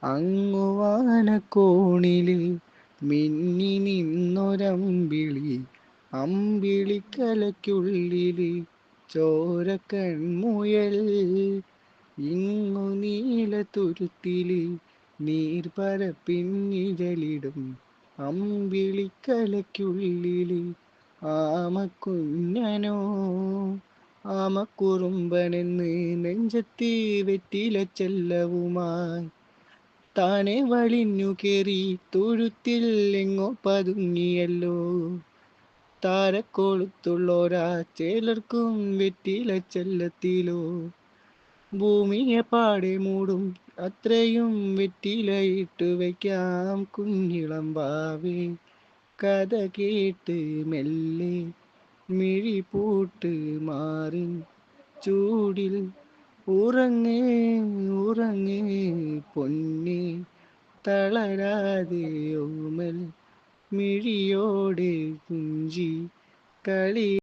അങ്ങുവാനക്കോണില് മിന്നി നിന്നൊരമ്പിളി, അമ്പിളിക്കലയ്ക്കുള്ളില് ചോരക്കൺമുയൽ. ഇങ്ങു നീലത്തുരുത്തില് നീർപ്പരപ്പിന്നിഴലിടും അമ്പിളിക്കലയ്ക്കുള്ളില് ആമക്കുഞ്ഞനോ. ആമക്കുറുമ്പനെന്ന് നെഞ്ചത്ത് വെറ്റിലച്ചെല്ലവുമായി താനെ വലിഞ്ഞു കേറി തൊഴുത്തിൽ എങ്ങോ പതുങ്ങിയല്ലോ. താരക്കൊളുത്തുള്ളോരാ ചേലർക്കും വെറ്റിലച്ചെല്ലത്തിലോ. ഭൂമിയെ പാടെ മൂടും അത്രയും വെറ്റിലയിട്ടു വയ്ക്കാം കുഞ്ഞിളം വാവേ. കഥ കേട്ട് മെല്ലെ മിഴിപൂട്ട് മാറിൻ ചൂടിൽ ഉറങ്ങേ ഉറങ്ങേ പൊന്നേ. തളരാതെ ഓമൽ മിഴിയോടെ കുഞ്ചി കളി